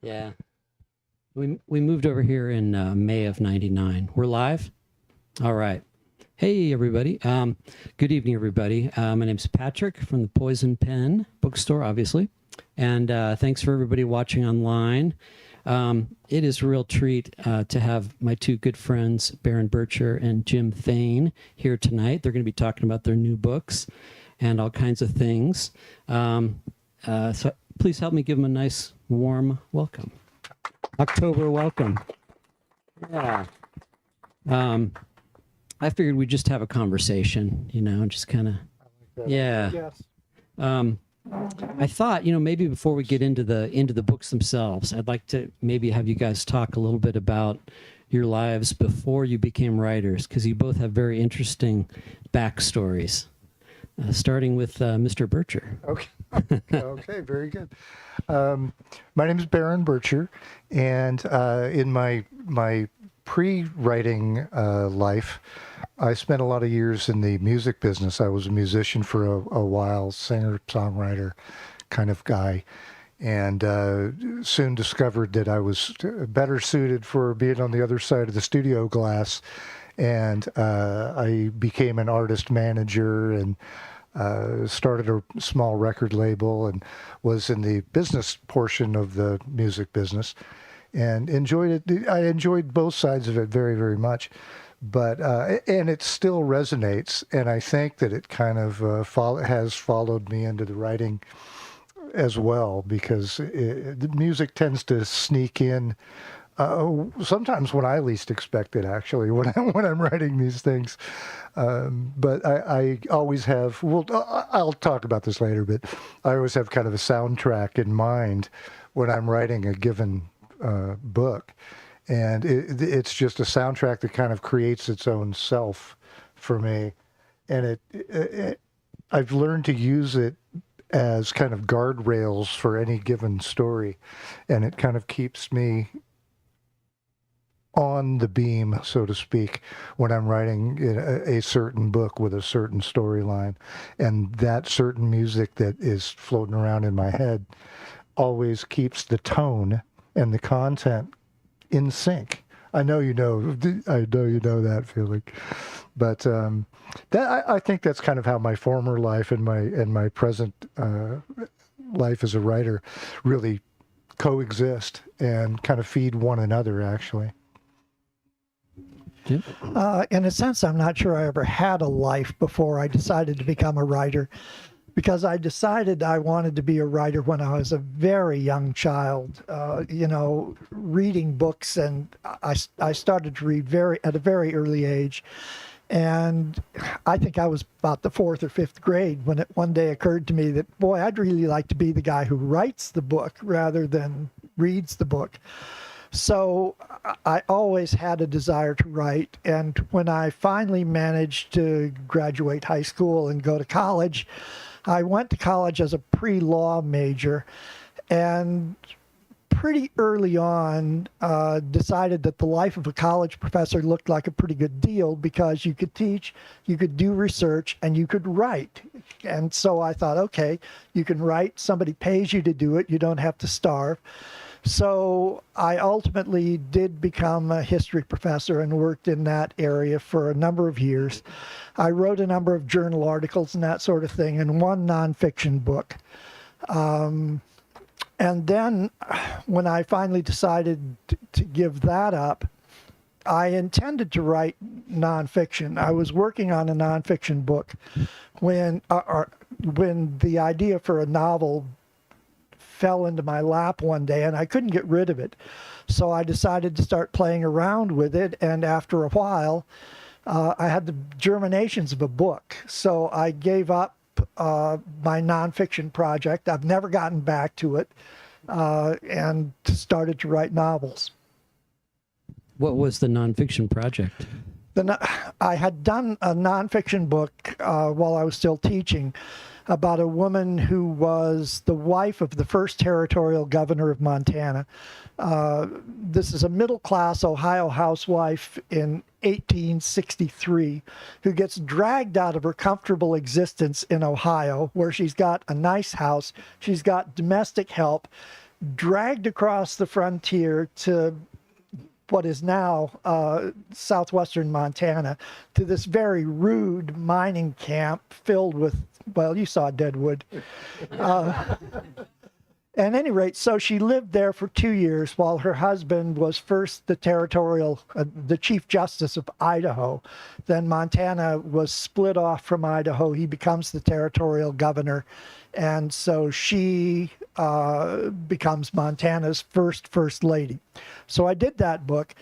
Yeah. We moved over here in May of '99. We're live. All right. Hey everybody. Good evening, everybody. My name's Patrick from the Poison Pen bookstore, obviously, and thanks for everybody watching online. It is a real treat to have my two good friends, Baron Birtcher and Jim Thane, here tonight. They're going to be talking about their new books and all kinds of things. So please help me give them a nice, warm welcome. October welcome. Yeah. I figured we'd just have a conversation, just kind of, yeah. Yes. I thought, maybe before we get into the books themselves, I'd like to maybe have you guys talk a little bit about your lives before you became writers, because you both have very interesting backstories. Starting with Mr. Birtcher. Okay. Okay. Very good. My name is Baron Birtcher, and in my pre-writing life, I spent a lot of years in the music business. I was a musician for a while, singer, songwriter kind of guy, and soon discovered that I was better suited for being on the other side of the studio glass. And I became an artist manager and started a small record label and was in the business portion of the music business and enjoyed it. I enjoyed both sides of it very, very much. But and it still resonates, and I think that it kind of has followed me into the writing as well, because the music tends to sneak in sometimes when I least expect it, actually, when I'm writing these things. But I always have, well, I'll talk about this later, but I always have kind of a soundtrack in mind when I'm writing a given book. And it's just a soundtrack that kind of creates its own self for me. And I've learned to use it as kind of guardrails for any given story. And it kind of keeps me on the beam, so to speak, when I'm writing a certain book with a certain storyline. And that certain music that is floating around in my head always keeps the tone and the content in sync. I know you know that feeling, but I think that's kind of how my former life and my present life as a writer really coexist and kind of feed one another, actually. In a sense, I'm not sure I ever had a life before I decided to become a writer, because I decided I wanted to be a writer when I was a very young child, reading books, and I started to read at a very early age. And I think I was about the 4th or 5th grade when it one day occurred to me that, boy, I'd really like to be the guy who writes the book rather than reads the book. So I always had a desire to write. And when I finally managed to graduate high school and go to college, I went to college as a pre-law major, and pretty early on decided that the life of a college professor looked like a pretty good deal, because you could teach, you could do research, and you could write. And so I thought, okay, you can write, somebody pays you to do it, you don't have to starve. So I ultimately did become a history professor and worked in that area for a number of years. I wrote a number of journal articles and that sort of thing, and one nonfiction book. And then when I finally decided to give that up, I intended to write nonfiction. I was working on a nonfiction book when the idea for a novel fell into my lap one day, and I couldn't get rid of it. So I decided to start playing around with it, and after a while, I had the germinations of a book. So I gave up my nonfiction project. I've never gotten back to it, and started to write novels. What was the nonfiction project? I had done a nonfiction book while I was still teaching, about a woman who was the wife of the first territorial governor of Montana. This is a middle-class Ohio housewife in 1863 who gets dragged out of her comfortable existence in Ohio, where she's got a nice house, she's got domestic help, dragged across the frontier to what is now southwestern Montana, to this very rude mining camp filled with, well, you saw Deadwood. At any rate, so she lived there for 2 years while her husband was first the Chief Justice of Idaho. Then Montana was split off from Idaho. He becomes the territorial governor. And so she becomes Montana's first lady. So I did that book,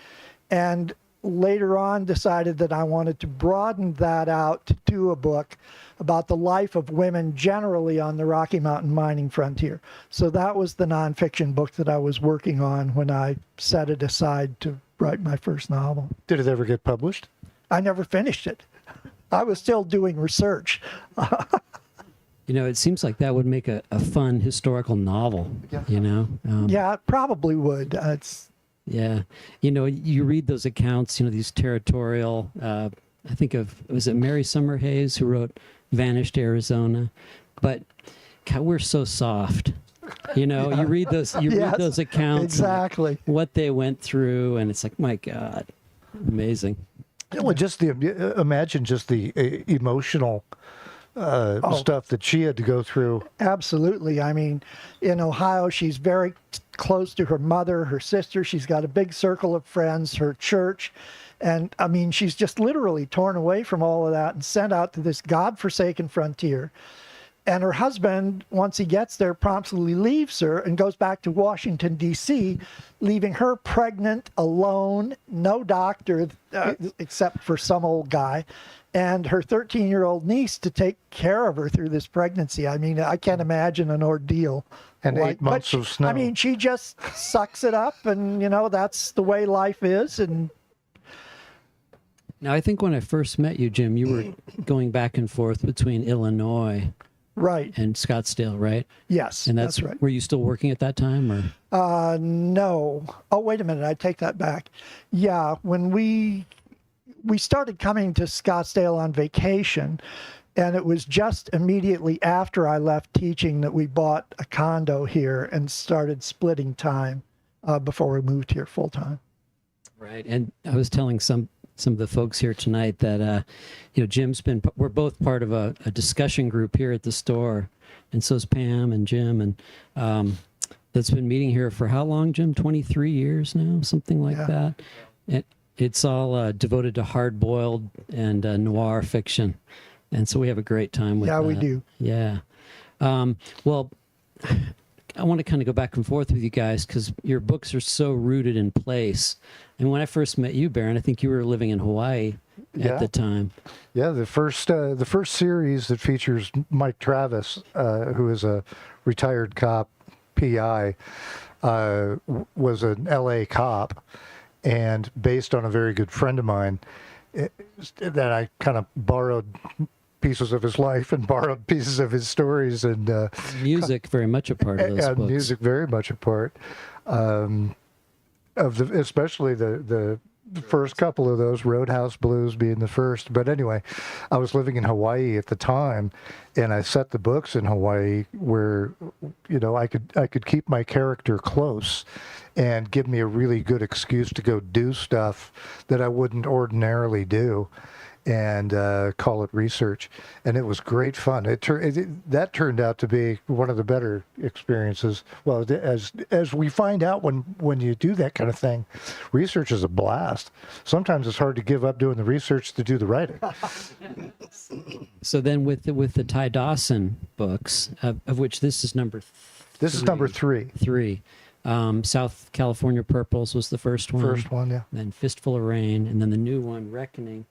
and later on decided that I wanted to broaden that out to do a book about the life of women generally on the Rocky Mountain mining frontier. So that was the nonfiction book that I was working on when I set it aside to write my first novel. Did it ever get published? I never finished it. I was still doing research. You know, it seems like that would make a fun historical novel, you know? Yeah, it probably would. Yeah. You know, you read those accounts, you know, these territorial, I think of, was it Mary Summer Hayes who wrote Vanished Arizona? But God, we're so soft. You know, you read those, read those accounts. Exactly. What they went through, and it's like, my God, amazing. Well, just imagine just the emotional stuff that she had to go through. Absolutely. I mean, in Ohio, she's very close to her mother, her sister. She's got a big circle of friends, her church. And I mean, she's just literally torn away from all of that and sent out to this godforsaken frontier. And her husband, once he gets there, promptly leaves her and goes back to Washington, D.C., leaving her pregnant, alone, no doctor except for some old guy, and her 13-year-old niece to take care of her through this pregnancy. I mean, I can't imagine an ordeal. And 8 months of snow. I mean, she just sucks it up, and, that's the way life is. And now, I think when I first met you, Jim, you were going back and forth between Illinois right. and Scottsdale, right? Yes, And that's right. Were you still working at that time, or? No. Oh, wait a minute. I take that back. Yeah, when we started coming to Scottsdale on vacation, and it was just immediately after I left teaching that we bought a condo here and started splitting time before we moved here full time. Right. And I was telling some of the folks here tonight that, we're both part of a discussion group here at the store. And so's Pam and Jim. And that's been meeting here for how long, Jim? 23 years now, something like that. It's all devoted to hard-boiled and noir fiction. And so we have a great time with that. Yeah, we do. Yeah. Well, I want to kind of go back and forth with you guys because your books are so rooted in place. And when I first met you, Baron, I think you were living in Hawaii at the time. Yeah, the first series that features Mike Travis, who is a retired cop, PI, was an L.A. cop, and based on a very good friend of mine that I kind of borrowed pieces of his life and borrowed pieces of his stories, and music very much a part of those books. Music very much a part of especially the first couple of those, Roadhouse Blues being the first. But anyway, I was living in Hawaii at the time, and I set the books in Hawaii where I could keep my character close and give me a really good excuse to go do stuff that I wouldn't ordinarily do, and call it research. And it was great fun. That turned out to be one of the better experiences. Well, as we find out when you do that kind of thing, research is a blast. Sometimes it's hard to give up doing the research to do the writing. So then with the Ty Dawson books, of which this is number This is number 3. 3. South California Purples was the first one. First one, yeah. Then Fistful of Rain, and then the new one, Reckoning.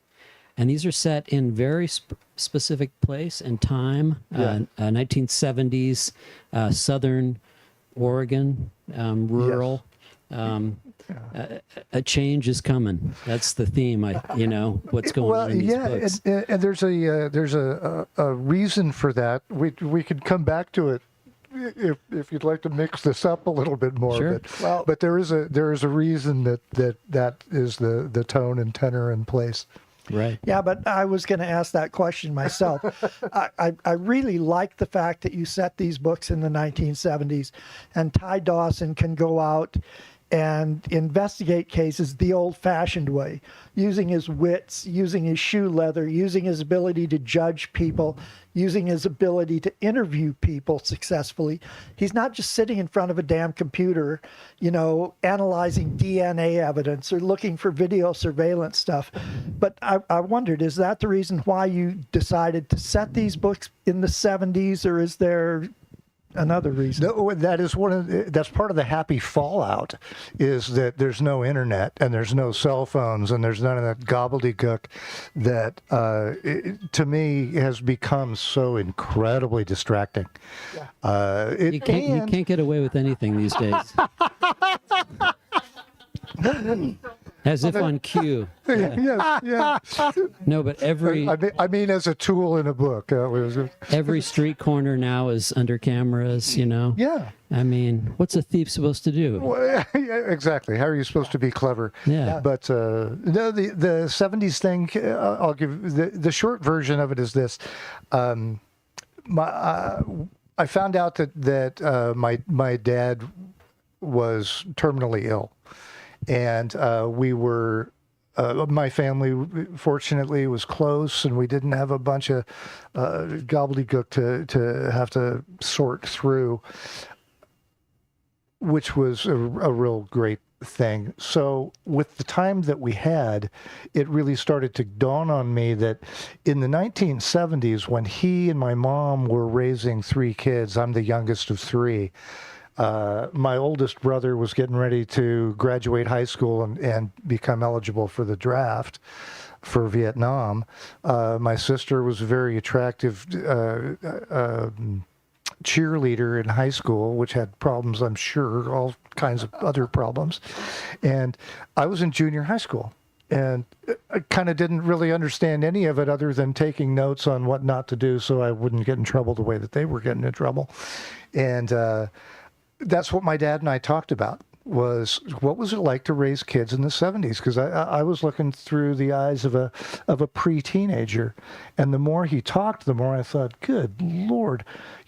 And these are set in very specific place and time, 1970s, Southern Oregon, rural. Yes. A change is coming. That's the theme. What's going on in these books. And there's a reason for that. We could come back to it if you'd like to mix this up a little bit more. Sure. But there is a reason that is the tone and tenor in place. Right. Yeah, but I was going to ask that question myself. I really like the fact that you set these books in the 1970s, and Ty Dawson can go out and investigate cases the old-fashioned way, using his wits, using his shoe leather, using his ability to judge people, using his ability to interview people successfully. He's not just sitting in front of a damn computer, analyzing DNA evidence or looking for video surveillance stuff. But I wondered, is that the reason why you decided to set these books in the 70s, or is there another reason? No, that's part of the happy fallout, is that there's no internet and there's no cell phones and there's none of that gobbledygook that to me has become so incredibly distracting. Yeah. You can't get away with anything these days. As if on cue. Yeah. No, but I mean, as a tool in a book. Every street corner now is under cameras, Yeah. I mean, what's a thief supposed to do? Well, yeah, exactly. How are you supposed to be clever? Yeah. But no, the 70s thing, I'll give the short version of it is this. I found out that my dad was terminally ill. And we were, my family, fortunately, was close, and we didn't have a bunch of gobbledygook to have to sort through, which was a real great thing. So with the time that we had, it really started to dawn on me that in the 1970s, when he and my mom were raising 3 kids, I'm the youngest of 3, my oldest brother was getting ready to graduate high school and become eligible for the draft for Vietnam. My sister was a very attractive cheerleader in high school, which had problems, I'm sure, all kinds of other problems. And I was in junior high school. And I kind of didn't really understand any of it other than taking notes on what not to do so I wouldn't get in trouble the way that they were getting in trouble. And that's what my dad and I talked about, was what was it like to raise kids in the 70s? Because I was looking through the eyes of a pre-teenager. And the more he talked, the more I thought, good Lord,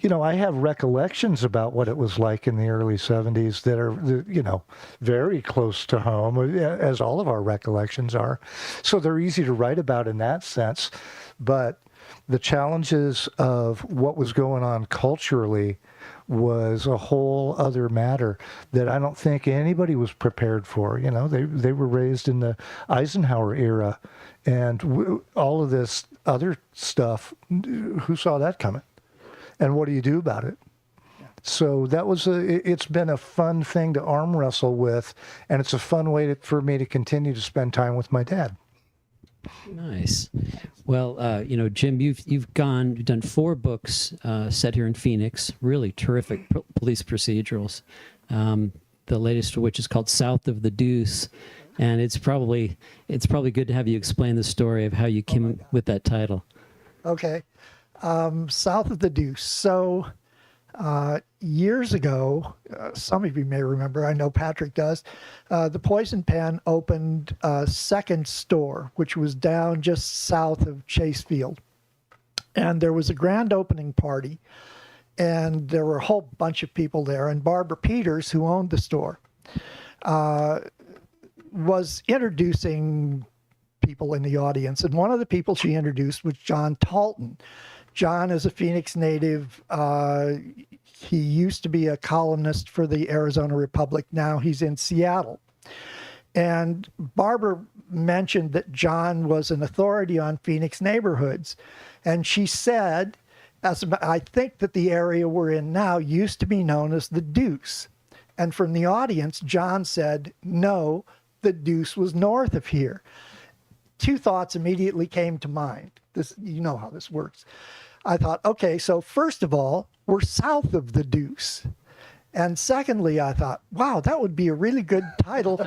I have recollections about what it was like in the early 70s that are, very close to home, as all of our recollections are. So they're easy to write about in that sense. But the challenges of what was going on culturally was a whole other matter that I don't think anybody was prepared for. They were raised in the Eisenhower era, and all of this other stuff, who saw that coming? And what do you do about it? So that was it's been a fun thing to arm wrestle with, and it's a fun way for me to continue to spend time with my dad. Nice. Well, Jim, you've done 4 books set here in Phoenix. Really terrific police procedurals. The latest of which is called South of the Deuce, and it's probably good to have you explain the story of how you came with that title. Okay, South of the Deuce. So years ago, some of you may remember, I know Patrick does, the Poison Pen opened a second store, which was down just south of Chase Field. And there was a grand opening party, and there were a whole bunch of people there. And Barbara Peters, who owned the store, was introducing people in the audience. And one of the people she introduced was John Talton. John is a Phoenix native. He used to be a columnist for the Arizona Republic. Now he's in Seattle. And Barbara mentioned that John was an authority on Phoenix neighborhoods. And she said, I think that the area we're in now used to be known as the Deuce. And from the audience, John said, no, the Deuce was north of here. 2 thoughts immediately came to mind. You know how this works. I thought, okay, so first of all, we're south of the Deuce. And secondly, I thought, wow, that would be a really good title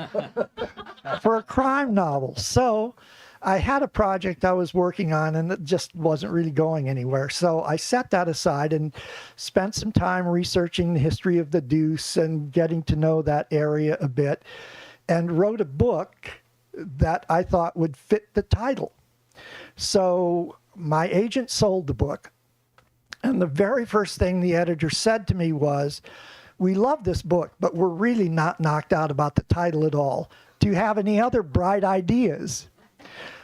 for a crime novel. So I had a project I was working on, and it just wasn't really going anywhere. So I set that aside and spent some time researching the history of the Deuce and getting to know that area a bit, and wrote a book that I thought would fit the title. So my agent sold the book. And the very first thing the editor said to me was, "We love this book, but we're really not knocked out about the title at all. Do you have any other bright ideas?"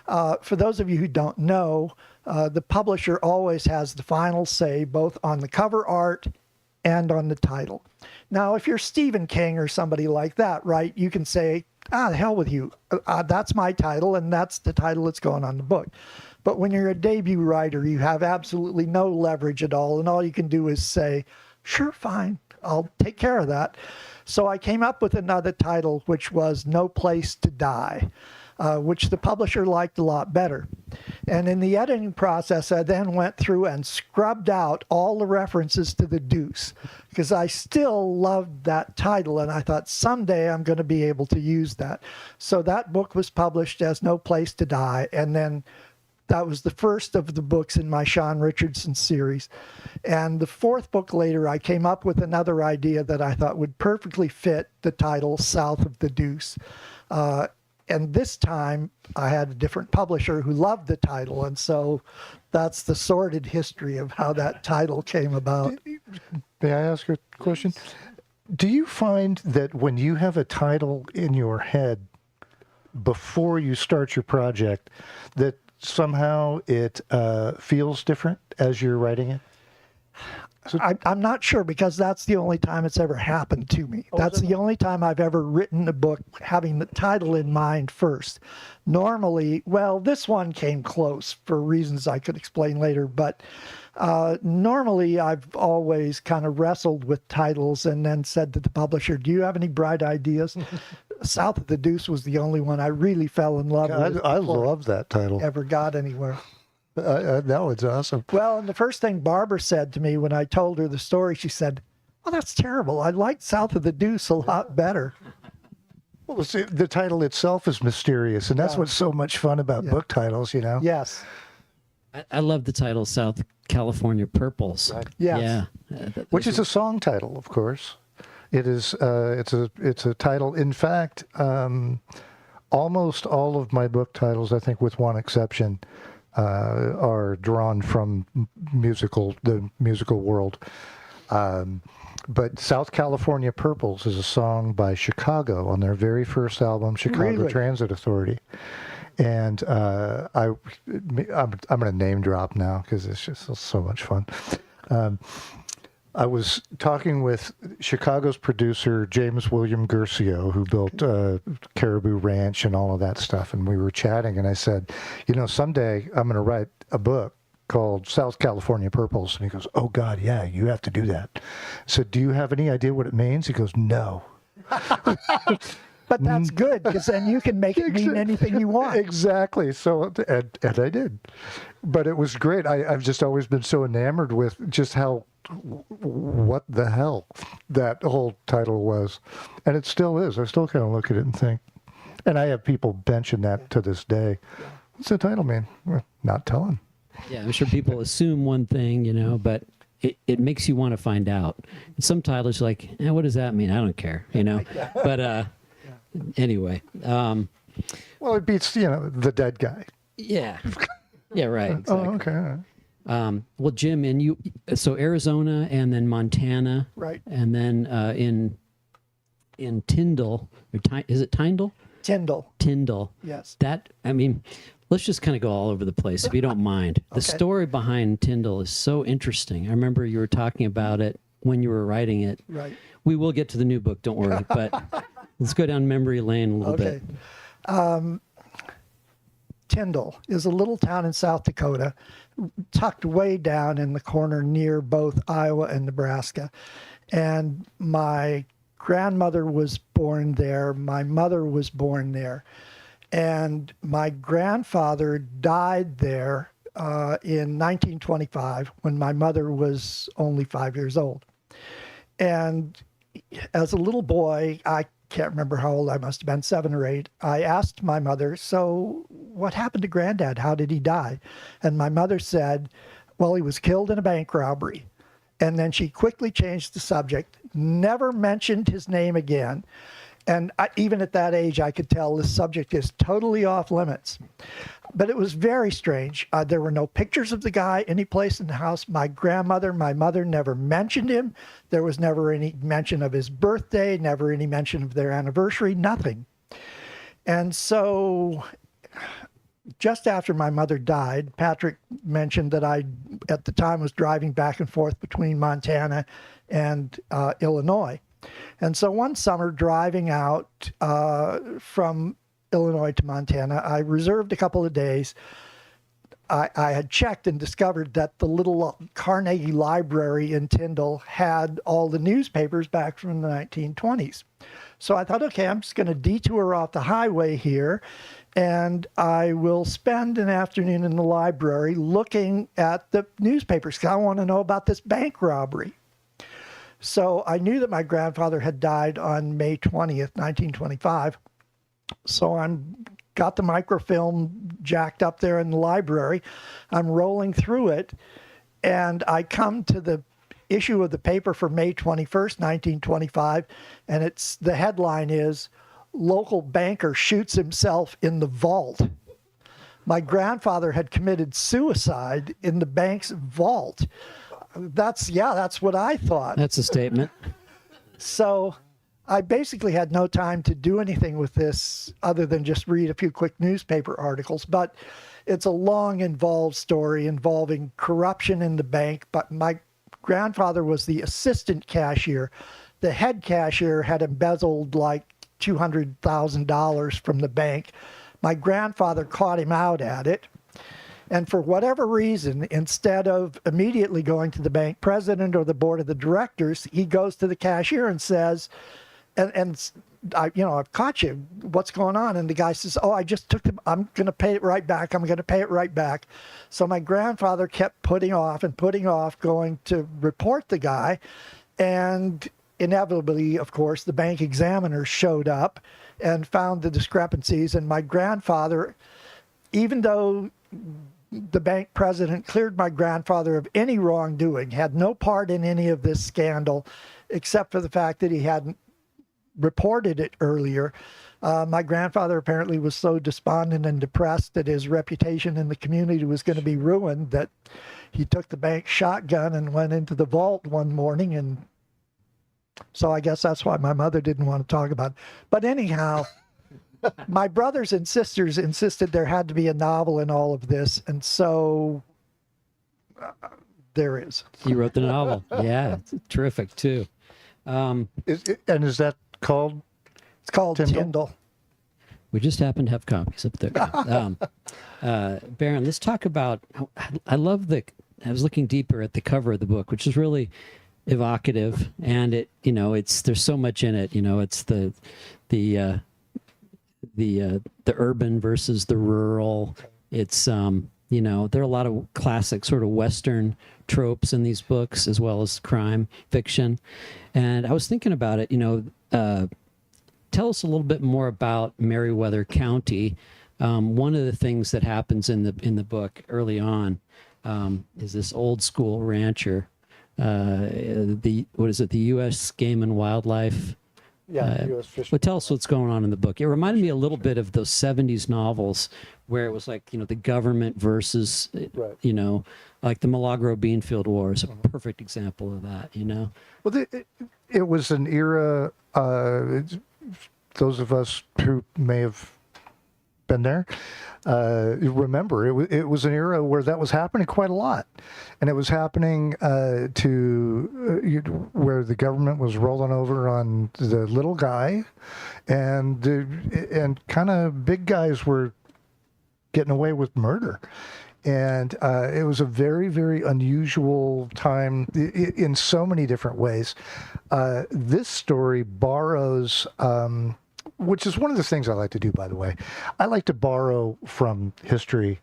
For those of you who don't know, the publisher always has the final say both on the cover art and on the title. Now, if you're Stephen King or somebody like that, right, you can say, the hell with you. That's my title, and that's the title that's going on the book. But when you're a debut writer, you have absolutely no leverage at all, and all you can do is say, sure, fine, I'll take care of that. So I came up with another title, which was No Place to Die, which the publisher liked a lot better. And in the editing process, I then went through and scrubbed out all the references to the Deuce, because I still loved that title, and I thought someday I'm going to be able to use that. So that book was published as No Place to Die, and then that was the first of the books in my Sean Richardson series. And the fourth book later, I came up with another idea that I thought would perfectly fit the title South of the Deuce. And this time, I had a different publisher who loved the title. And so that's the sordid history of how that title came about. May I ask a question? Do you find that when you have a title in your head before you start your project, that somehow it feels different as you're writing it? I'm not sure, because that's the only time it's ever happened to me. That's the only time I've ever written a book having the title in mind first. Normally, well, this one came close for reasons I could explain later, but normally I've always kind of wrestled with titles and then said to the publisher, do you have any bright ideas? South of the Deuce was the only one I really fell in love with. I love that title. Ever got anywhere. That was awesome. Well, and the first thing Barbara said to me when I told her the story, she said, "Oh, that's terrible. I liked South of the Deuce a lot better." Well, see, the title itself is mysterious, and that's what's so much fun about book titles, you know? Yes. I love the title South California Purples. Right. Yes. Yeah. Which is a song title, of course. It is. It's a title. In fact, almost all of my book titles, I think, with one exception, are drawn from the musical world. But South California Purples is a song by Chicago on their very first album, Chicago Really? Transit Authority. And I'm going to name drop now because it's just so much fun. I was talking with Chicago's producer, James William Guercio, who built Caribou Ranch and all of that stuff. And we were chatting, and I said, someday I'm going to write a book called South California Purples. And he goes, oh, God, yeah, you have to do that. I said, do you have any idea what it means? He goes, no. But that's good, because then you can make it mean anything you want. Exactly. So, and I did. But it was great. I've just always been so enamored with just what the hell that whole title was. And it still is. I still kind of look at it and think. And I have people benching that to this day. What's the title mean? Well, not telling. Yeah, I'm sure people assume one thing, but it makes you want to find out. And some titles are like, what does that mean? I don't care, But anyway. Well, it beats, the dead guy. Yeah. Yeah, right. Exactly. Oh, okay. All right. Well, Jim, and so Arizona and then Montana. Right. And then in Tyndall, is it Tyndall? Tyndall. Yes. Let's just kind of go all over the place, if you don't mind. The story behind Tyndall is so interesting. I remember you were talking about it when you were writing it. Right. We will get to the new book, don't worry. But let's go down memory lane a little bit. Tyndall is a little town in South Dakota, tucked way down in the corner near both Iowa and Nebraska. And my grandmother was born there. My mother was born there. And my grandfather died there in 1925 when my mother was only 5 years old. And as a little boy, I can't remember how old I must have been, 7 or 8, I asked my mother, so what happened to Granddad? How did he die? And my mother said, well, he was killed in a bank robbery. And then she quickly changed the subject, never mentioned his name again. And even at that age, I could tell this subject is totally off limits. But it was very strange. There were no pictures of the guy any place in the house. My mother never mentioned him. There was never any mention of his birthday, never any mention of their anniversary, nothing. And so just after my mother died, Patrick mentioned that I, at the time, was driving back and forth between Montana and Illinois. And so one summer, driving out from Illinois to Montana, I reserved a couple of days. I had checked and discovered that the little Carnegie Library in Tyndall had all the newspapers back from the 1920s. So I thought, okay, I'm just going to detour off the highway here, and I will spend an afternoon in the library looking at the newspapers because I want to know about this bank robbery. So I knew that my grandfather had died on May 20th, 1925. So I'm got the microfilm jacked up there in the library. I'm rolling through it, and I come to the issue of the paper for May 21st, 1925, and the headline is, "Local Banker Shoots Himself in the Vault." My grandfather had committed suicide in the bank's vault. That's what I thought. That's a statement. So I basically had no time to do anything with this other than just read a few quick newspaper articles. But it's a long, involved story involving corruption in the bank. But my grandfather was the assistant cashier. The head cashier had embezzled like $200,000 from the bank. My grandfather caught him out at it. And for whatever reason, instead of immediately going to the bank president or the board of the directors, he goes to the cashier and says, I've caught you. What's going on? And the guy says, oh, I just took them. I'm going to pay it right back. I'm going to pay it right back. So my grandfather kept putting off going to report the guy. And inevitably, of course, the bank examiner showed up and found the discrepancies. And my grandfather, even though the bank president cleared my grandfather of any wrongdoing, had no part in any of this scandal, except for the fact that he hadn't reported it earlier. My grandfather apparently was so despondent and depressed that his reputation in the community was going to be ruined that he took the bank shotgun and went into the vault one morning. And so I guess that's why my mother didn't want to talk about it. But anyhow, my brothers and sisters insisted there had to be a novel in all of this. And so there is. You wrote the novel. Yeah, it's terrific too. Is that called? It's called Tyndall. We just happen to have copies up there. Baron, let's talk about. I was looking deeper at the cover of the book, which is really evocative, and there's so much in it. It's the urban versus the rural. It's there are a lot of classic sort of Western tropes in these books, as well as crime fiction. And I was thinking about it, tell us a little bit more about Meriwether County. One of the things that happens in the book early on is this old school rancher, the U.S. Game and Wildlife. Yeah, U.S. Fish. Well, tell us what's going on in the book. It reminded me a little bit of those 70s novels where it was like, the government versus, right. Like the Milagro Beanfield War is a perfect example of that, Well, it was an era, those of us who may have been there, remember, it was an era where that was happening quite a lot. And it was happening where the government was rolling over on the little guy, and kind of big guys were getting away with murder. And it was a very, very unusual time in so many different ways. This story borrows, which is one of the things I like to do, by the way. I like to borrow from history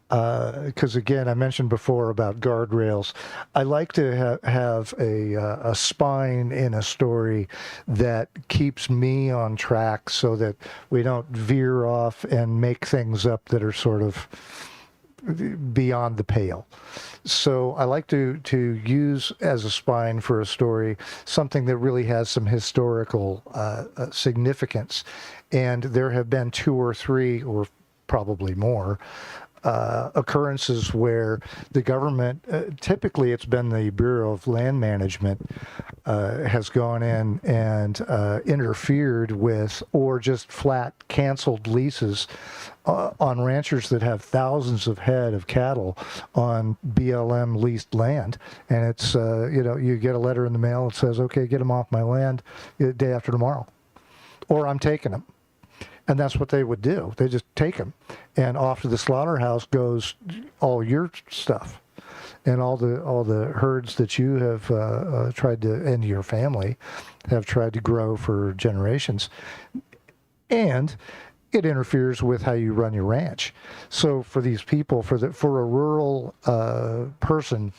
because, again, I mentioned before about guardrails. I like to have a spine in a story that keeps me on track so that we don't veer off and make things up that are sort of beyond the pale. So I like to use as a spine for a story something that really has some historical significance. And there have been 2 or 3, or probably more, occurrences where the government, typically it's been the Bureau of Land Management, has gone in and interfered with, or just flat canceled leases on ranchers that have thousands of head of cattle on BLM leased land. And it's, you get a letter in the mail that says, okay, get them off my land the day after tomorrow, or I'm taking them. And that's what they would do. They just take them, and off to the slaughterhouse goes all your stuff, and all the herds that you have tried to, and your family have tried to grow for generations, and it interferes with how you run your ranch. So for these people, for a rural person,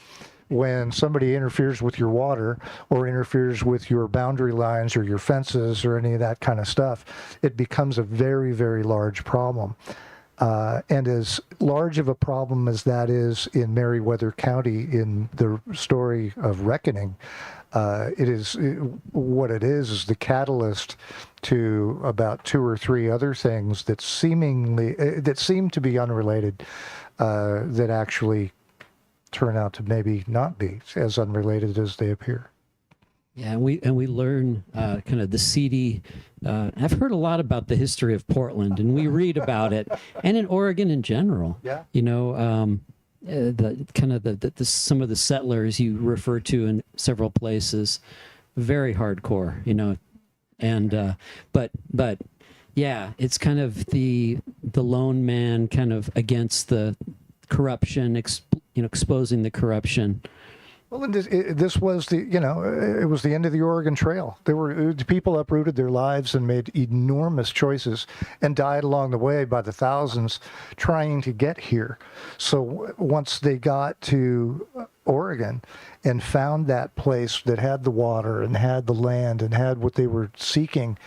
when somebody interferes with your water or interferes with your boundary lines or your fences or any of that kind of stuff, it becomes a very, very large problem. And as large of a problem as that is in Meriwether County in the story of Reckoning, what it is the catalyst to about 2 or 3 other things that seem to be unrelated, that actually turn out to maybe not be as unrelated as they appear. Yeah, and we learn kind of the seedy. I've heard a lot about the history of Portland, and we read about it, and in Oregon in general. Yeah. The kind of the some of the settlers you refer to in several places, very hardcore. And but yeah, it's kind of the lone man kind of against the corruption, exposing the corruption. Well, and this was it was the end of the Oregon Trail. People uprooted their lives and made enormous choices and died along the way by the thousands trying to get here. So once they got to Oregon and found that place that had the water and had the land and had what they were seeking,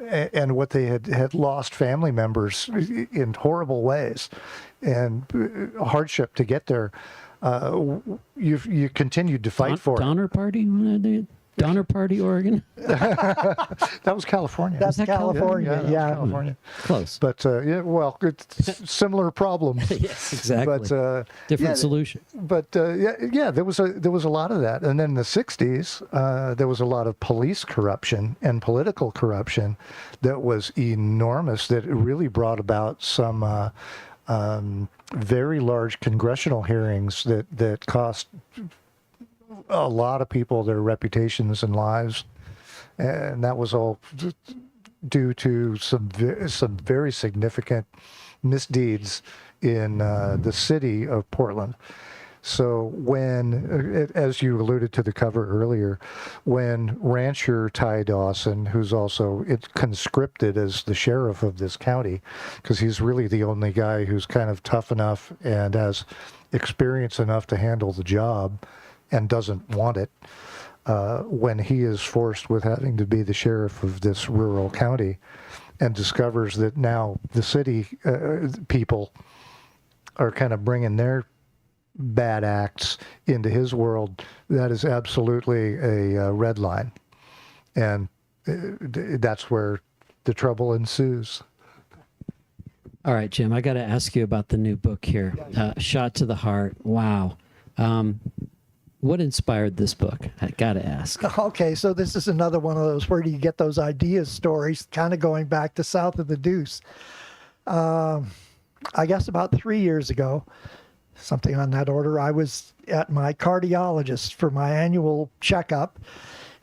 and what they had lost family members in horrible ways and hardship to get there, you continued to fight for Donner Party? Donner Party, Oregon? That was California. That's California, that was yeah. California. Close. But it's similar problem. Yes, exactly. But different solution. But there was a lot of that. And then in the 60s, there was a lot of police corruption and political corruption that was enormous, that really brought about some very large congressional hearings that cost a lot of people their reputations and lives, and that was all due to some very significant misdeeds in the city of Portland. So when, as you alluded to the cover earlier, when rancher Ty Dawson, who's also conscripted as the sheriff of this county, because he's really the only guy who's kind of tough enough and has experience enough to handle the job and doesn't want it, when he is forced with having to be the sheriff of this rural county and discovers that now the city people are kind of bringing their bad acts into his world, that is absolutely a red line. And that's where the trouble ensues. All right, Jim, I got to ask you about the new book here, Shot to the Heart. Wow. What inspired this book? I got to ask. Okay, so this is another one of those, where do you get those ideas stories, kind of going back to South of the Deuce. I guess about 3 years ago, something on that order, I was at my cardiologist for my annual checkup.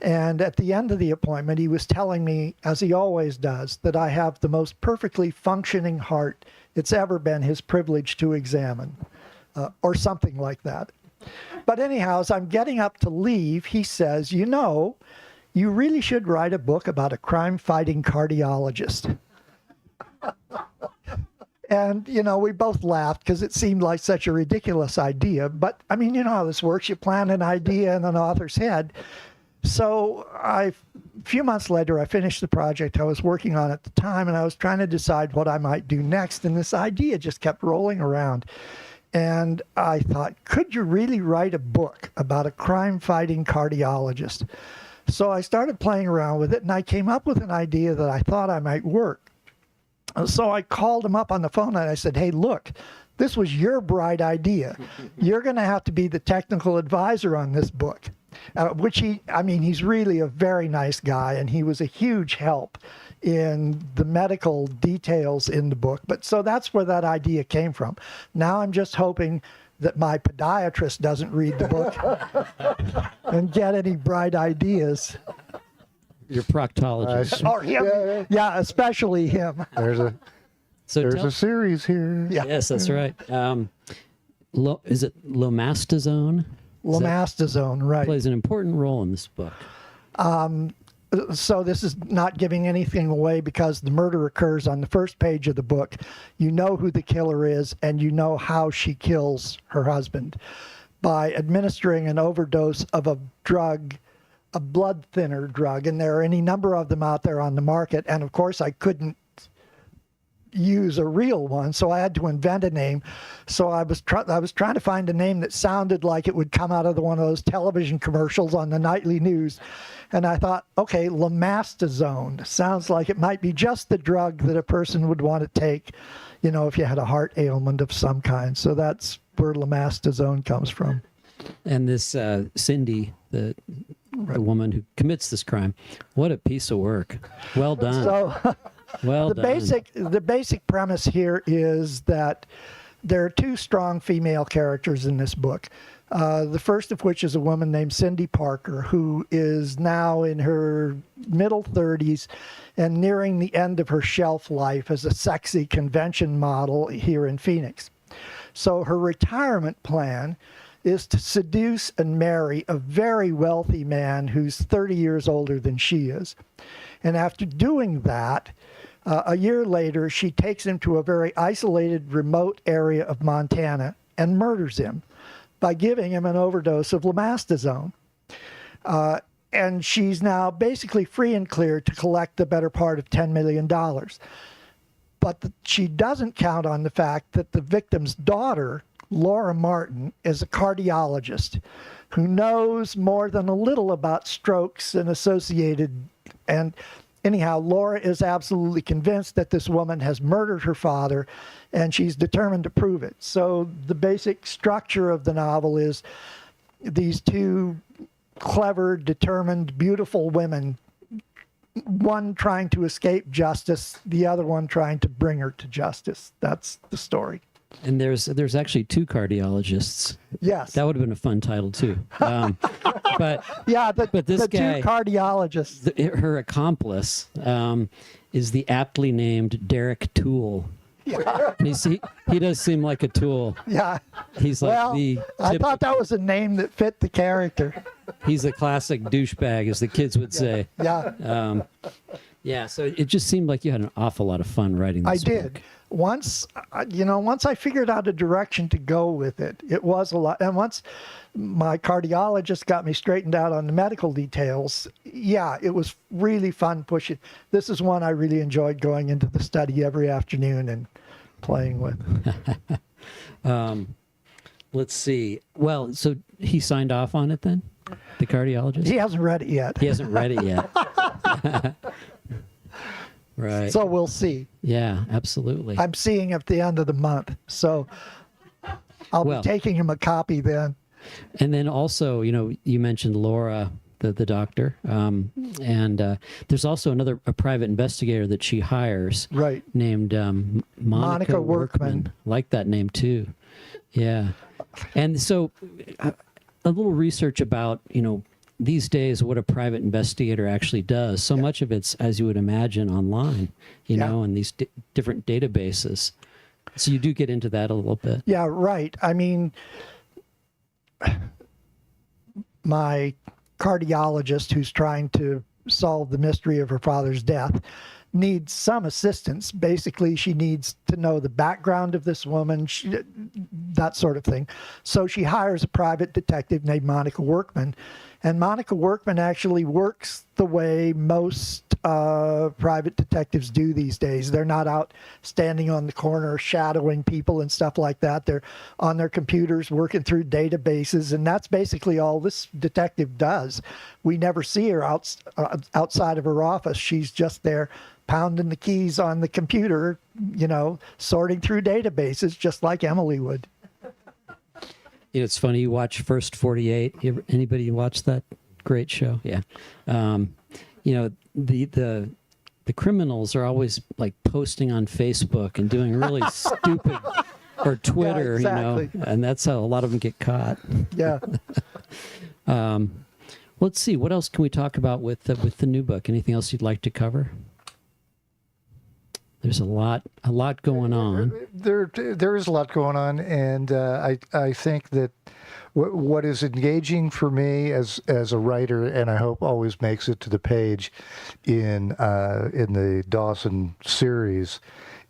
And at the end of the appointment, he was telling me, as he always does, that I have the most perfectly functioning heart it's ever been his privilege to examine, or something like that. But anyhow, as I'm getting up to leave, he says, you really should write a book about a crime-fighting cardiologist. And, we both laughed because it seemed like such a ridiculous idea. But, I mean, you know how this works. You plant an idea in an author's head. So a few months later, I finished the project I was working on at the time, and I was trying to decide what I might do next. And this idea just kept rolling around. And I thought, could you really write a book about a crime-fighting cardiologist? So I started playing around with it, and I came up with an idea that I thought I might work. So I called him up on the phone, and I said, hey, look, this was your bright idea. You're going to have to be the technical advisor on this book, which he's really a very nice guy, and he was a huge help in the medical details in the book. But so that's where that idea came from. Now I'm just hoping that my podiatrist doesn't read the book and get any bright ideas. Your proctologist. Or him. Yeah, especially him. There's a series here. Yeah. Yes, that's right. Is it lomastazone? Lomastazone, right. Plays an important role in this book. So this is not giving anything away because the murder occurs on the first page of the book. You know who the killer is, and you know how she kills her husband by administering an overdose of a drug, a blood thinner drug, and there are any number of them out there on the market. And of course, I couldn't use a real one, so I had to invent a name. So I was trying to find a name that sounded like it would come out of one of those television commercials on the nightly news. And I thought, okay, lomastazone sounds like it might be just the drug that a person would want to take, if you had a heart ailment of some kind. So that's where lomastazone comes from. And this Cindy, the woman who commits this crime, what a piece of work. Well done. So well done. The basic premise here is that there are two strong female characters in this book. The first of which is a woman named Cindy Parker, who is now in her middle 30s and nearing the end of her shelf life as a sexy convention model here in Phoenix. So her retirement plan is to seduce and marry a very wealthy man who's 30 years older than she is. And after doing that, a year later, she takes him to a very isolated, remote area of Montana and murders him by giving him an overdose of lomastazone. And she's now basically free and clear to collect the better part of $10 million. But she doesn't count on the fact that the victim's daughter, Laura Martin, is a cardiologist who knows more than a little about strokes and associated. And anyhow, Laura is absolutely convinced that this woman has murdered her father, and she's determined to prove it. So the basic structure of the novel is these two clever, determined, beautiful women, one trying to escape justice, the other one trying to bring her to justice. That's the story. And there's actually two cardiologists. Yes. That would have been a fun title too. But this the guy, two cardiologists. Her accomplice is the aptly named Derek Toole. Yeah. He does seem like a tool. Yeah. He's like I thought that was a name that fit the character. He's a classic douchebag, as the kids would say. Yeah. Yeah. So it just seemed like you had an awful lot of fun writing this book. I did. Once I figured out a direction to go with it, it was a lot. And once my cardiologist got me straightened out on the medical details, yeah, it was really fun pushing. This is one I really enjoyed going into the study every afternoon and playing with. Let's see. Well, so he signed off on it then? The cardiologist? He hasn't read it yet. He hasn't read it yet. Right. So we'll see. Yeah, absolutely. I'm seeing him at the end of the month, so I'll be taking him a copy then. And then also, you mentioned Laura, the doctor, and there's also a private investigator that she hires, right? Named Monica Workman. Like that name too. Yeah. And so, a little research about these days what a private investigator actually does. So much of it's, as you would imagine, online, in these different databases. So you do get into that a little bit. Yeah, right. I mean, my cardiologist who's trying to solve the mystery of her father's death needs some assistance. Basically, she needs to know the background of this woman, that sort of thing. So she hires a private detective named Monica Workman. And Monica Workman actually works the way most private detectives do these days. They're not out standing on the corner shadowing people and stuff like that. They're on their computers working through databases, and that's basically all this detective does. We never see her outside of her office. She's just there pounding the keys on the computer, sorting through databases just like Emily would. It's funny, you watch First 48. Anybody watch that great show? Yeah. The criminals are always like posting on Facebook and doing really stupid, or Twitter, Yeah, exactly. and that's how a lot of them get caught. Yeah. Let's see, what else can we talk about with the new book? Anything else you'd like to cover? There's a lot going on. There is a lot going on, and I think that what is engaging for me as a writer, and I hope always makes it to the page in the Dawson series,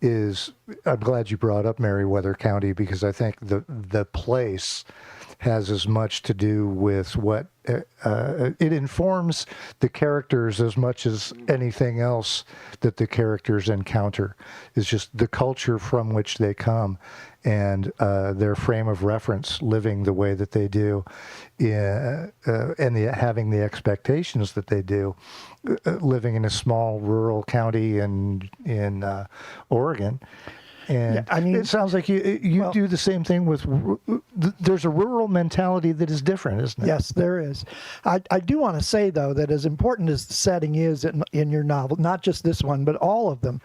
is I'm glad you brought up Meriwether County, because I think the place has as much to do with what it informs the characters as much as anything else that the characters encounter. Is just the culture from which they come, and their frame of reference, living the way that they do, and having the expectations that they do, living in a small rural county in Oregon. And Yeah, I mean, it sounds like you do the same thing with. There's a rural mentality that is different, isn't it? Yes, there is. I do want to say, though, that as important as the setting is in your novel, not just this one, but all of them,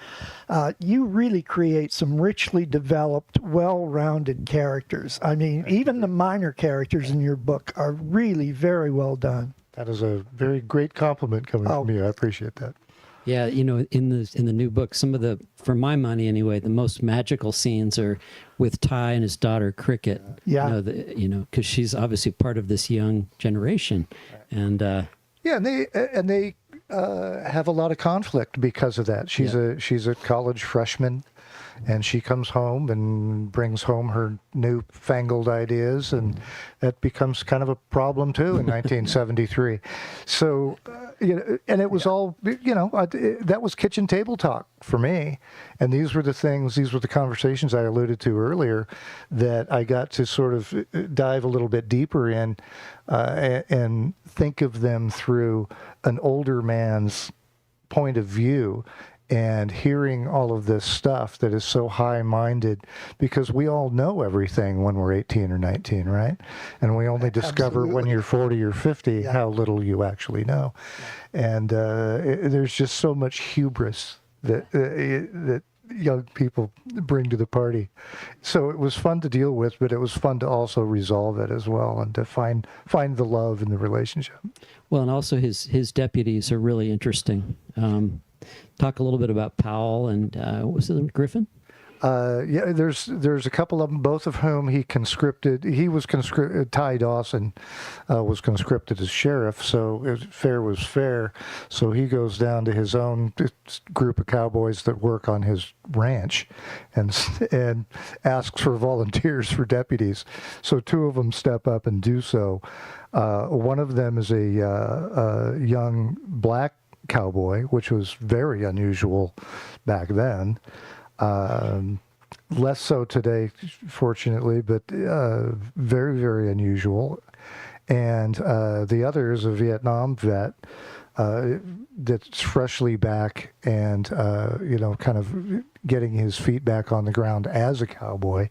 you really create some richly developed, well-rounded characters. I mean, even the minor characters in your book are really very well done. That is a very great compliment coming from you. I appreciate that. Yeah, in the new book, some of the, for my money anyway, the most magical scenes are with Ty and his daughter Cricket. Yeah. Because she's obviously part of this young generation, and Yeah, and they have a lot of conflict because of that. She's a college freshman, and she comes home and brings home her newfangled ideas, and that becomes kind of a problem too in 1973. So, and it was all, that was kitchen table talk for me, and these were the conversations I alluded to earlier that I got to sort of dive a little bit deeper in, and think of them through an older man's point of view. And hearing all of this stuff that is so high-minded, because we all know everything when we're 18 or 19, right? And we only discover when you're 40 or 50 how little you actually know. And there's just so much hubris that young people bring to the party. So it was fun to deal with, but it was fun to also resolve it as well, and to find the love in the relationship. well, and also his deputies are really interesting. Talk a little bit about Powell and what was it, Griffin? There's a couple of them, both of whom he conscripted. He was conscripted. Ty Dawson was conscripted as sheriff, so fair was fair. So he goes down to his own group of cowboys that work on his ranch, and asks for volunteers for deputies. So two of them step up and do so. One of them is a young black cowboy, which was very unusual back then. Less so today, fortunately, but very, very unusual. And the other is a Vietnam vet that's freshly back and, kind of getting his feet back on the ground as a cowboy,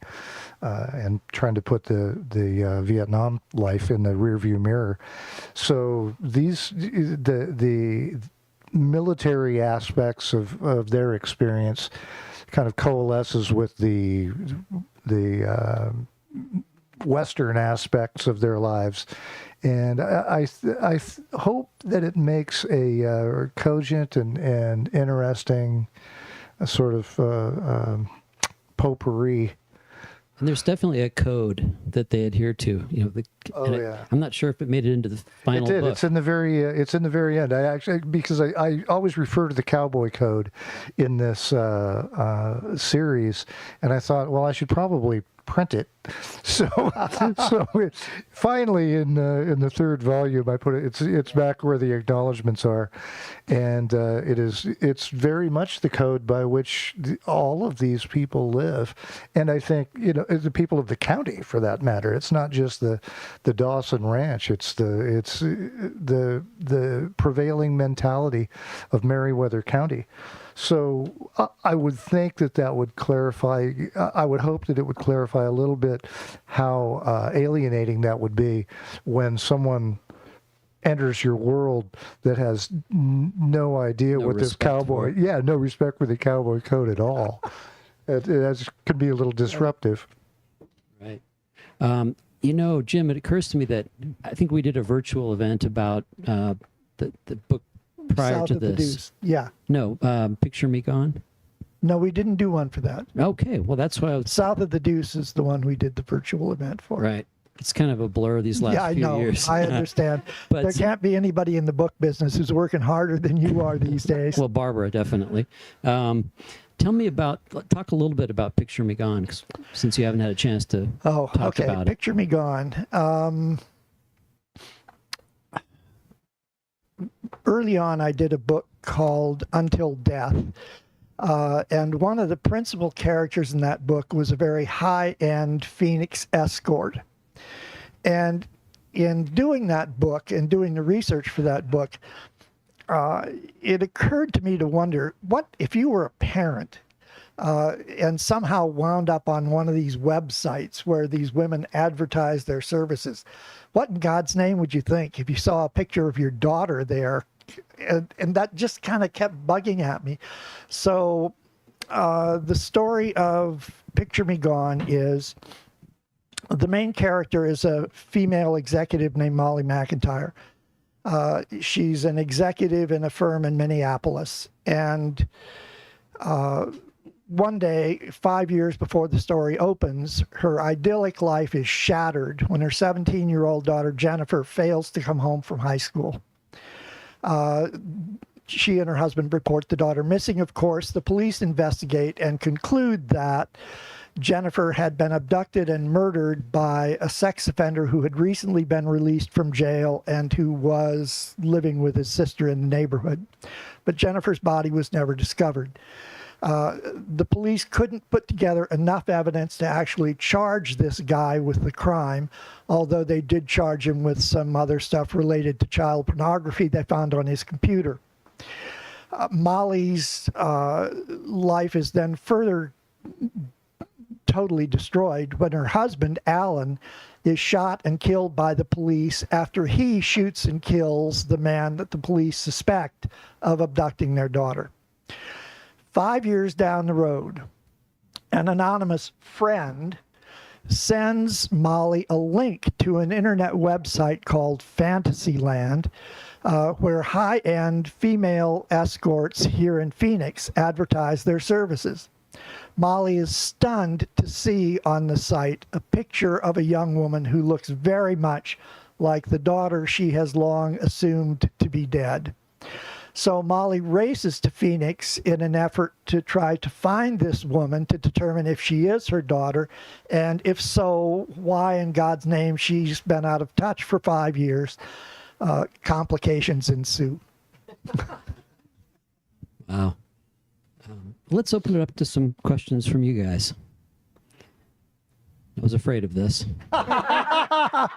and trying to put the Vietnam life in the rearview mirror. So the military aspects of their experience kind of coalesces with the Western aspects of their lives, and I hope that it makes a cogent and interesting sort of potpourri. And there's definitely a code that they adhere to. I'm not sure if it made it into the final It did. book. It's in the very end. I actually, because I always refer to the Cowboy Code in this series, and I thought, well, I should probably print it. So, finally in the third volume, I put it. It's back where the acknowledgments are, and it's very much the code by which all of these people live, and I think the people of the county, for that matter. It's not just the Dawson Ranch. It's the prevailing mentality of Meriwether County. So I would think that would clarify, I would hope that it would clarify a little bit how alienating that would be when someone enters your world that has no idea what this cowboy, no respect for the cowboy code at all. It could be a little disruptive. Right. Jim, it occurs to me that I think we did a virtual event about the book prior South to of the this. Deuce. Yeah. No, Picture Me Gone. No, we didn't do one for that. Okay, well that's why I was South of the Deuce is the one we did the virtual event for. right. It's kind of a blur these last few years. I understand. But there can't be anybody in the book business who's working harder than you are these days. well, Barbara definitely. Talk a little bit about Picture Me Gone, 'cause since you haven't had a chance to talk about it. Picture Me Gone. Early on, I did a book called Until Death. And one of the principal characters in that book was a very high-end Phoenix escort. And in doing that book and doing the research for that book, it occurred to me to wonder, what if you were a parent and somehow wound up on one of these websites where these women advertise their services? What in God's name would you think if you saw a picture of your daughter there? And that just kind of kept bugging at me. So the story of Picture Me Gone is the main character is a female executive named Molly McIntyre. She's an executive in a firm in Minneapolis. And one day, 5 years before the story opens, her idyllic life is shattered when her 17-year-old daughter, Jennifer, fails to come home from high school. She and her husband report the daughter missing, of course. The police investigate and conclude that Jennifer had been abducted and murdered by a sex offender who had recently been released from jail and who was living with his sister in the neighborhood. But Jennifer's body was never discovered. The police couldn't put together enough evidence to actually charge this guy with the crime, although they did charge him with some other stuff related to child pornography they found on his computer. Molly's life is then further totally destroyed when her husband, Alan, is shot and killed by the police after he shoots and kills the man that the police suspect of abducting their daughter. 5 years down the road, an anonymous friend sends Molly a link to an internet website called Fantasyland, where high-end female escorts here in Phoenix advertise their services. Molly is stunned to see on the site a picture of a young woman who looks very much like the daughter she has long assumed to be dead. So Molly races to Phoenix in an effort to try to find this woman to determine if she is her daughter, and if so, why in God's name she's been out of touch for 5 years. Complications ensue. Wow. Let's open it up to some questions from you guys. I was afraid of this. I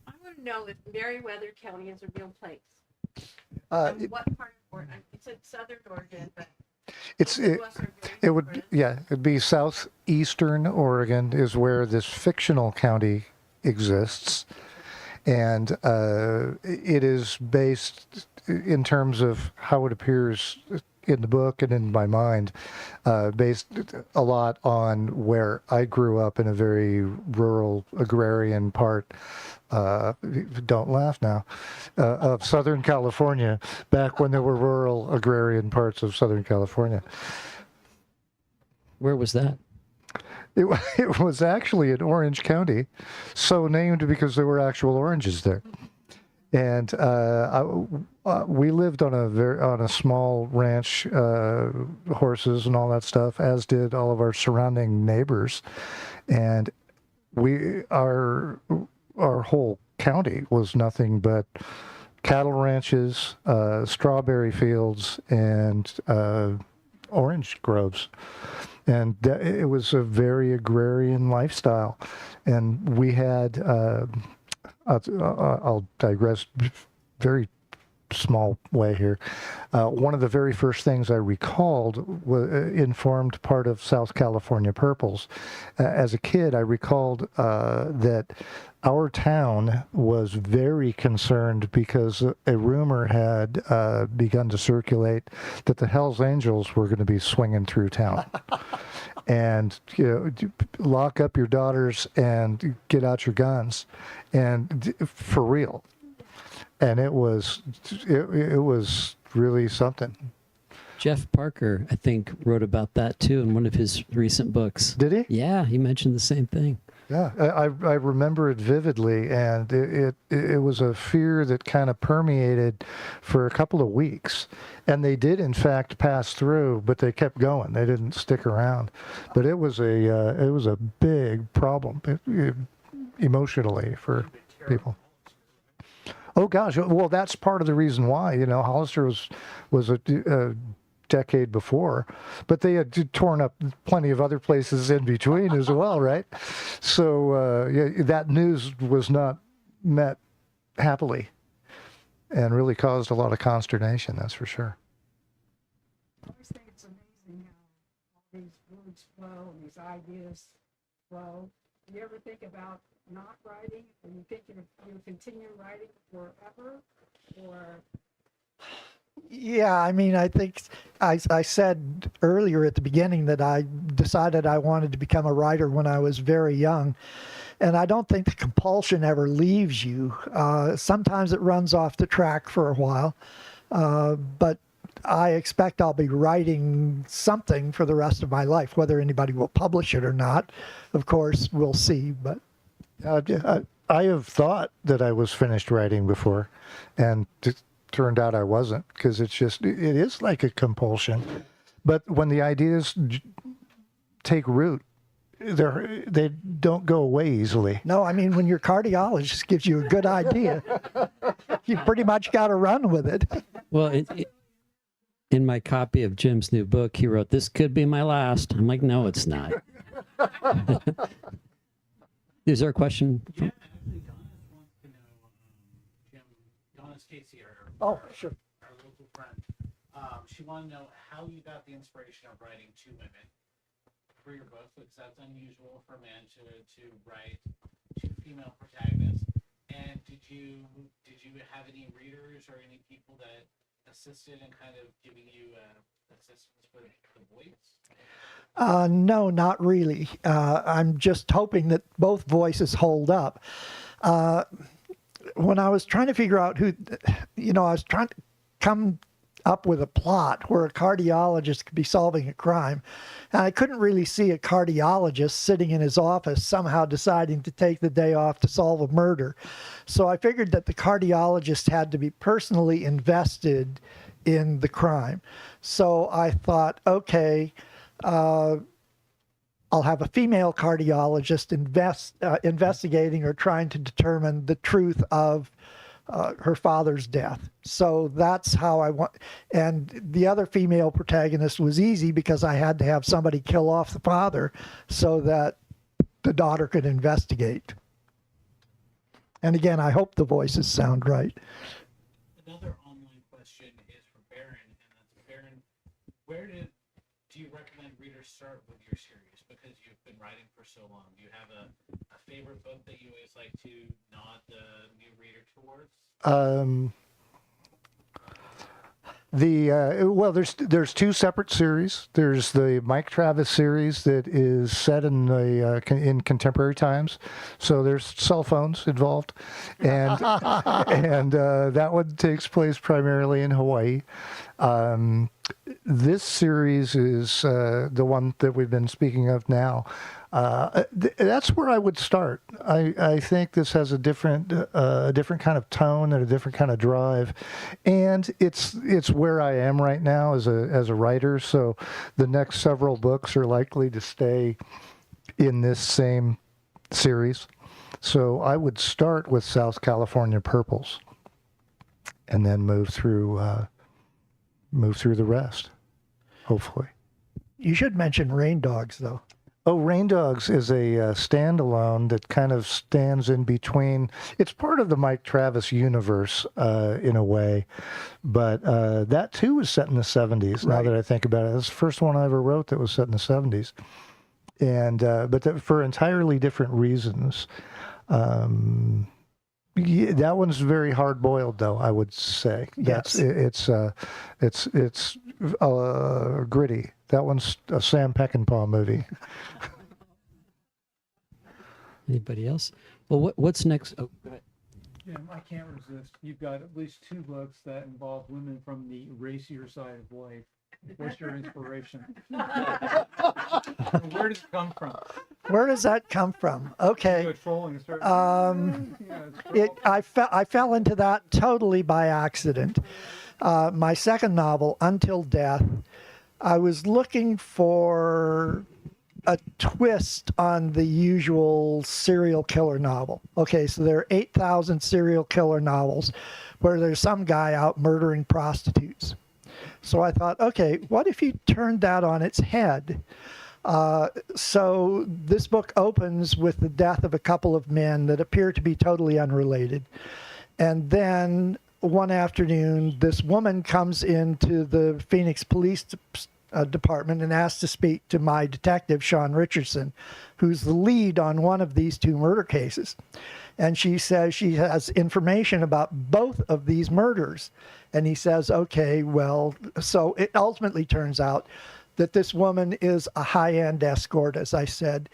want to know if Meriwether County is a real place. And what part of Oregon? It's in southern Oregon, but it'd be southeastern Oregon is where this fictional county exists, and it is based in terms of how it appears in the book and in my mind, based a lot on where I grew up in a very rural agrarian part. Don't laugh now, of Southern California, back when there were rural agrarian parts of Southern California. Where was that? It was actually in Orange County, so named because there were actual oranges there. And we lived on a small ranch, horses and all that stuff, as did all of our surrounding neighbors. and our whole county was nothing but cattle ranches, strawberry fields, and orange groves. And it was a very agrarian lifestyle. And we had, I'll digress very small way here. One of the very first things I recalled informed part of South California Purples. As a kid, I recalled that our town was very concerned because a rumor had begun to circulate that the Hells Angels were going to be swinging through town. And lock up your daughters and get out your guns, and for real. And it was really something. Jeff Parker, I think, wrote about that too in one of his recent books. Did he? Yeah, he mentioned the same thing. Yeah, I remember it vividly, and it was a fear that kind of permeated for a couple of weeks, and they did in fact pass through, but they kept going. They didn't stick around, but it was a big problem emotionally for people. Oh gosh, well that's part of the reason why Hollister was a decade before, but they had torn up plenty of other places in between as well, right? So that news was not met happily and really caused a lot of consternation, that's for sure. I always think it's amazing how all these words flow and these ideas flow. Do you ever think about not writing, and you think you'll continue writing forever, or? Yeah, I mean, I think I said earlier at the beginning that I decided I wanted to become a writer when I was very young. And I don't think the compulsion ever leaves you. Sometimes it runs off the track for a while, but I expect I'll be writing something for the rest of my life. Whether anybody will publish it or not, of course, we'll see. But I have thought that I was finished writing before, and turned out I wasn't, because it is like a compulsion. But when the ideas take root, they don't go away easily. no, I mean, when your cardiologist gives you a good idea, you pretty much got to run with it. Well, in my copy of Jim's new book, he wrote, "This could be my last." I'm like, no, it's not. Is there a question? Yeah, actually, Donna wants to know, Jim, Donna's Casey, Oh, sure. our local friend. She wanted to know how you got the inspiration of writing two women for your book, because that's unusual for a man to write two female protagonists. And did you have any readers or any people that assisted in kind of giving you assistance with the voice? No, not really. I'm just hoping that both voices hold up. When I was trying to figure out I was trying to come up with a plot where a cardiologist could be solving a crime. And I couldn't really see a cardiologist sitting in his office somehow deciding to take the day off to solve a murder. So I figured that the cardiologist had to be personally invested in the crime. So I thought, okay, I'll have a female cardiologist investigating or trying to determine the truth of her father's death. So that's how I want. And the other female protagonist was easy because I had to have somebody kill off the father so that the daughter could investigate. And again, I hope the voices sound right. Another online question is for Baron, and that's Baron, do you recommend readers start with your series, because you've been writing for so long? Do you have a favorite book that you always like to nod the new reader towards? There's two separate series. There's the Mike Travis series that is set in in contemporary times, so there's cell phones involved, and that one takes place primarily in Hawaii. This series is the one that we've been speaking of now. That's where I would start. I think this has a different kind of tone and a different kind of drive, and it's where I am right now as a writer. So the next several books are likely to stay in this same series. So I would start with South California Purples and then move through the rest, hopefully. You should mention Rain Dogs, though. Oh, Rain Dogs is a standalone that kind of stands in between. It's part of the Mike Travis universe in a way, but that too was set in the 70s. Now Right. that I think about it, that's the first one I ever wrote that was set in the 70s, and but for entirely different reasons. Yeah, that one's very hard boiled, though. I would say Yes. it's gritty. That one's a Sam Peckinpah movie. Anybody else? Well, what's next? Oh, go ahead. Jim, I can't resist. You've got at least 2 books that involve women from the racier side of life. What's your inspiration? Where does it come from? Where does that come from? Okay. Good trolling. I fell into that totally by accident. My second novel, Until Death, I was looking for a twist on the usual serial killer novel. Okay, so there are 8,000 serial killer novels where there's some guy out murdering prostitutes. So I thought, okay, what if you turned that on its head? So this book opens with the death of a couple of men that appear to be totally unrelated. And then one afternoon, this woman comes into the Phoenix Police Department and asks to speak to my detective, Sean Richardson, who's the lead on one of these 2 murder cases. And she says she has information about both of these murders. And he says, okay, well, so it ultimately turns out that this woman is a high-end escort, as I said,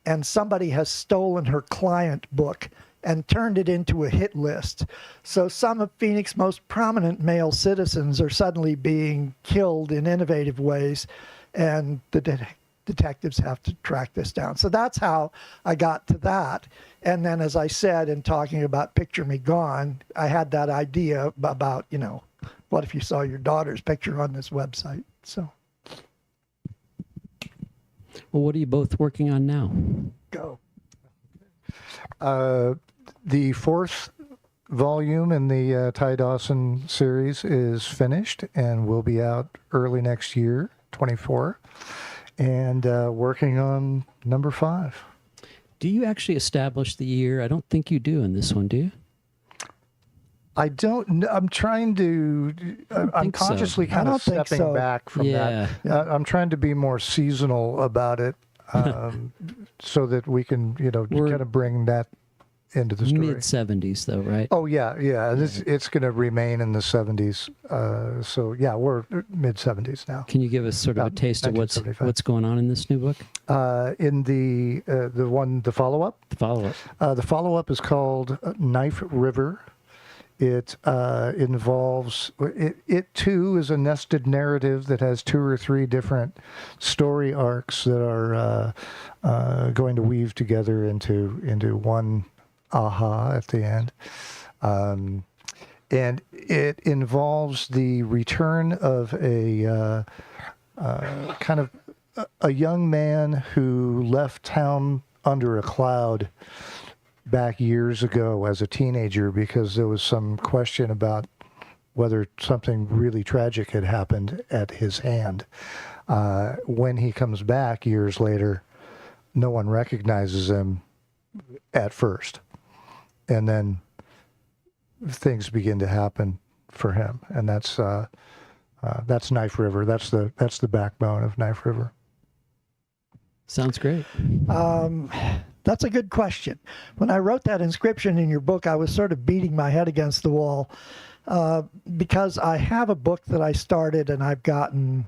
and somebody has stolen her client book and turned it into a hit list. So some of Phoenix's most prominent male citizens are suddenly being killed in innovative ways, and the detectives have to track this down. So that's how I got to that. And then, as I said, in talking about Picture Me Gone, I had that idea about, what if you saw your daughter's picture on this website? So Well, what are you both working on now? go. The 4th volume in the Ty Dawson series is finished and will be out early next year, 24, and working on number 5. Do you actually establish the year? I don't think you do in this one, do you? I don't know. I'm trying to, I'm think so. consciously I kind don't of think stepping so. back from Yeah. that. I'm trying to be more seasonal about it so that we can, We're- kind of bring that into the story. Mid-70s, though, right? Oh, yeah. It's going to remain in the 70s. So, yeah, we're mid-70s now. Can you give us sort of a About taste of what's 1975. going on in this new book? In the follow-up, The follow-up. the follow-up is called Knife River. It involves, it too is a nested narrative that has 2 or 3 different story arcs that are going to weave together into one aha at the end. And it involves the return of a kind of a young man who left town under a cloud back years ago as a teenager because there was some question about whether something really tragic had happened at his hand. When he comes back years later, no one recognizes him at first. And then things begin to happen for him. And that's Knife River. That's the backbone of Knife River. Sounds great. That's a good question. When I wrote that inscription in your book, I was sort of beating my head against the wall because I have a book that I started and I've gotten,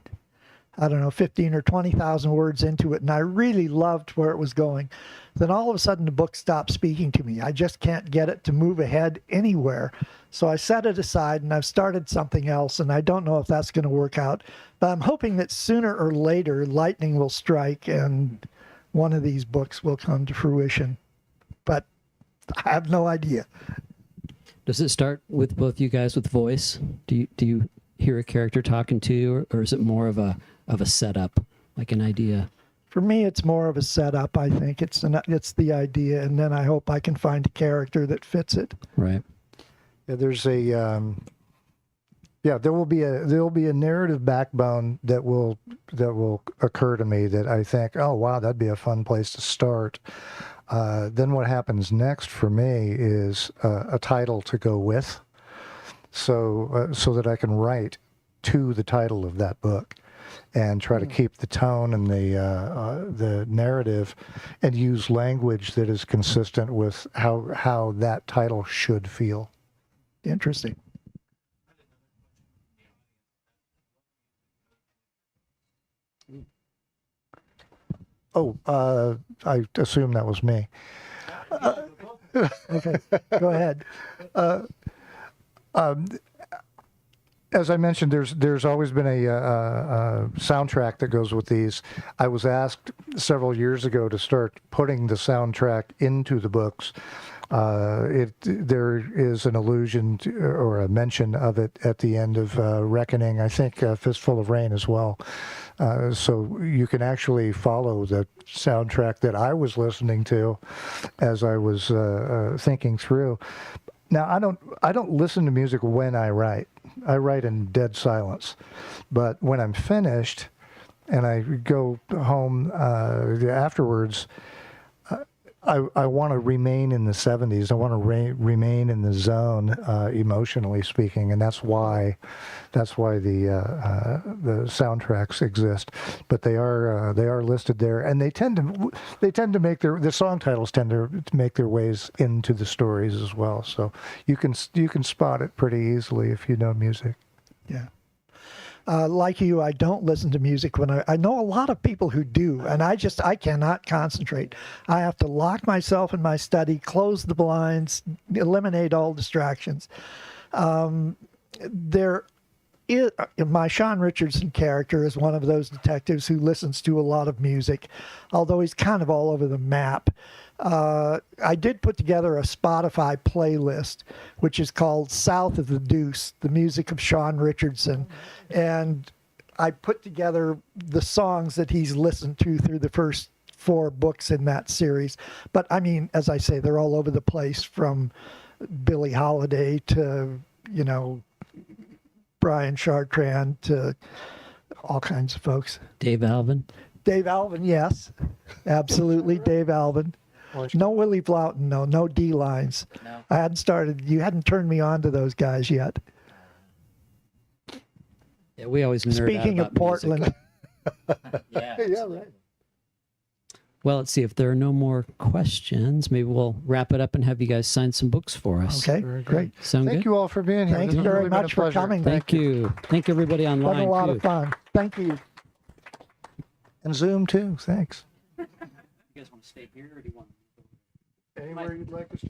15 or 20,000 words into it, and I really loved where it was going. Then all of a sudden the book stopped speaking to me. I just can't get it to move ahead anywhere. So I set it aside and I've started something else, and I don't know if that's going to work out. But I'm hoping that sooner or later lightning will strike and one of these books will come to fruition. But I have no idea. Does it start with both you guys with voice? Do you hear a character talking to you, or is it more of a setup, like an idea? For me, it's more of a setup. I think it's the idea, and then I hope I can find a character that fits it. Right. Yeah, there's a there will be a narrative backbone that will occur to me that I think, oh wow, that'd be a fun place to start. Then what happens next for me is a title to go with, so that I can write to the title of that book, and try to keep the tone and the narrative, and use language that is consistent with how that title should feel. Interesting. Oh, I assume that was me. Okay, go ahead. As I mentioned, there's always been a soundtrack that goes with these. I was asked several years ago to start putting the soundtrack into the books. There is an allusion to, or a mention of it at the end of Reckoning. I think Fistful of Rain as well. So you can actually follow the soundtrack that I was listening to as I was thinking through. Now I don't listen to music when I write. I write in dead silence. But when I'm finished and I go home afterwards, I want to remain in the 70s. I want to remain in the zone, emotionally speaking, and that's why the soundtracks exist. But they are listed there, and they tend to make the song titles tend to make their ways into the stories as well. So you can spot it pretty easily if you know music. Yeah. Like you, I don't listen to music when I know a lot of people who do, and I cannot concentrate. I have to lock myself in my study, close the blinds, eliminate all distractions. My Sean Richardson character is one of those detectives who listens to a lot of music, although he's kind of all over the map. I did put together a Spotify playlist, which is called South of the Deuce, the music of Sean Richardson. And I put together the songs that he's listened to through the first 4 books in that series. But I mean, as I say, they're all over the place, from Billie Holiday to, Brian Chartrand to all kinds of folks. Dave Alvin. Dave Alvin, yes. Absolutely, Dave Alvin. No Willie Bloughton, no D lines. No. You hadn't turned me on to those guys yet. Yeah, we always nerd Speaking out of about Portland. yeah. Yeah, right. Well, let's see if there are no more questions. Maybe we'll wrap it up and have you guys sign some books for us. Okay, Very good. great. Sound Thank good? you all for being here. Thank This you has very really been a much for pleasure. coming. Thank you. Thank everybody online Had a lot too. of fun. Thank you. And Zoom too. Thanks. You guys want to stay here, or do you want? Anywhere you'd like us to.